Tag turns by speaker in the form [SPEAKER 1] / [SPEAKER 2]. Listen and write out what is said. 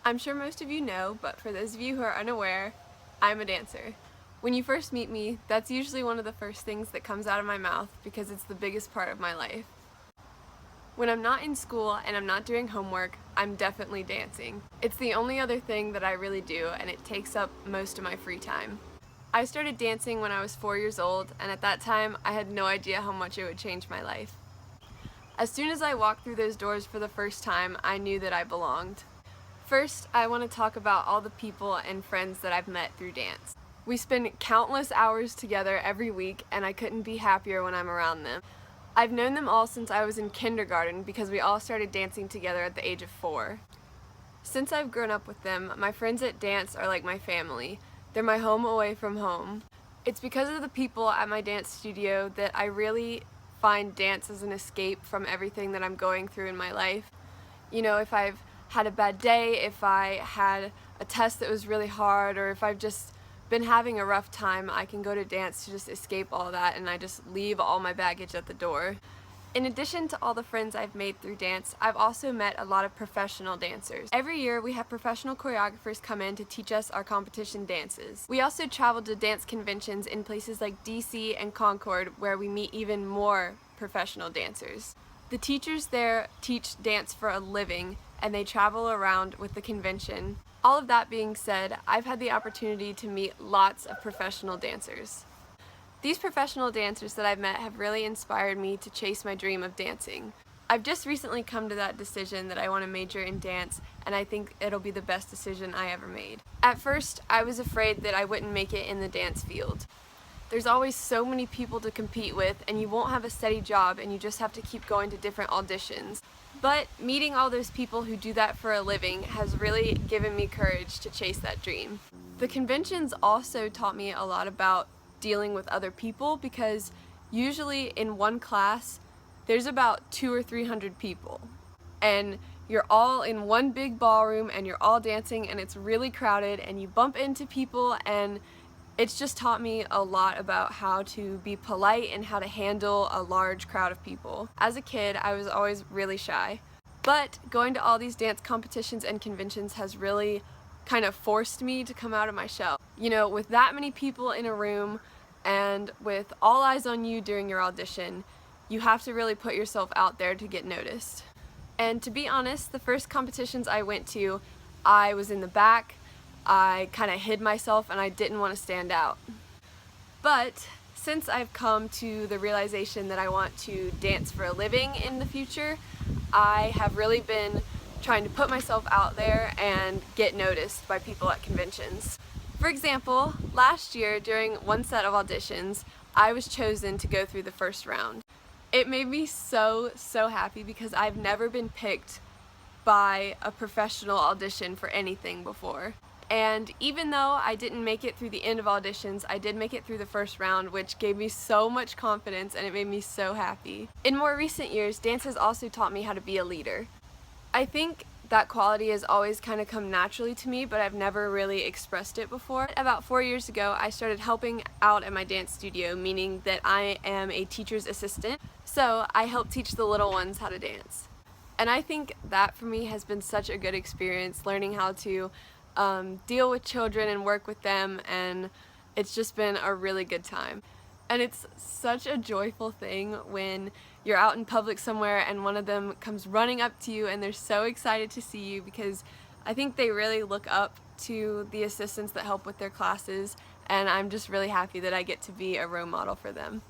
[SPEAKER 1] I'm sure most of you know, but for those of you who are unaware, I'm a dancer. When you first meet me, that's usually one of the first things that comes out of my mouth because it's the biggest part of my life. When I'm not in school and I'm not doing homework, I'm definitely dancing. It's the only other thing that I really do, and it takes up most of my free time. I started dancing when I was 4 years old, and at that time I had no idea how much it would change my life. As soon as I walked through those doors for the first time, I knew that I belonged. First, I want to talk about all the people and friends that I've met through dance. We spend countless hours together every week, and I couldn't be happier when I'm around them. I've known them all since I was in kindergarten because we all started dancing together at the age of 4. Since I've grown up with them, my friends at dance are like my family. They're my home away from home. It's because of the people at my dance studio that I really find dance as an escape from everything that I'm going through in my life. You know, if I've had a bad day, if I had a test that was really hard, or if I've just been having a rough time, I can go to dance to just escape all that, and I just leave all my baggage at the door. In addition to all the friends I've made through dance, I've also met a lot of professional dancers. Every year we have professional choreographers come in to teach us our competition dances. We also travel to dance conventions in places like DC and Concord where we meet even more professional dancers. The teachers there teach dance for a living, and they travel around with the convention. All of that being said, I've had the opportunity to meet lots of professional dancers. These professional dancers that I've met have really inspired me to chase my dream of dancing. I've just recently come to that decision that I want to major in dance, and I think it'll be the best decision I ever made. At first, I was afraid that I wouldn't make it in the dance field. There's always so many people to compete with, and you won't have a steady job, and you just have to keep going to different auditions. But meeting all those people who do that for a living has really given me courage to chase that dream. The conventions also taught me a lot about dealing with other people, because usually in one class there's about 200 or 300 people, and you're all in one big ballroom and you're all dancing, and it's really crowded, and you bump into people, and it's just taught me a lot about how to be polite and how to handle a large crowd of people. As a kid, I was always really shy, but going to all these dance competitions and conventions has really kind of forced me to come out of my shell. You know, with that many people in a room and with all eyes on you during your audition, you have to really put yourself out there to get noticed. And to be honest, the first competitions I went to, I was in the back. I kind of hid myself and I didn't want to stand out. But since I've come to the realization that I want to dance for a living in the future, I have really been trying to put myself out there and get noticed by people at conventions. For example, last year during one set of auditions, I was chosen to go through the first round. It made me so happy because I've never been picked by a professional audition for anything before. And even though I didn't make it through the end of auditions, I did make it through the first round, which gave me so much confidence, and it made me so happy. In more recent years, dance has also taught me how to be a leader. I think that quality has always kind of come naturally to me, but I've never really expressed it before. About 4 years ago, I started helping out at my dance studio, meaning that I am a teacher's assistant, so I help teach the little ones how to dance. And I think that for me has been such a good experience, learning how to deal with children and work with them, and it's just been a really good time. And it's such a joyful thing when you're out in public somewhere and one of them comes running up to you and they're so excited to see you, because I think they really look up to the assistants that help with their classes, and I'm just really happy that I get to be a role model for them.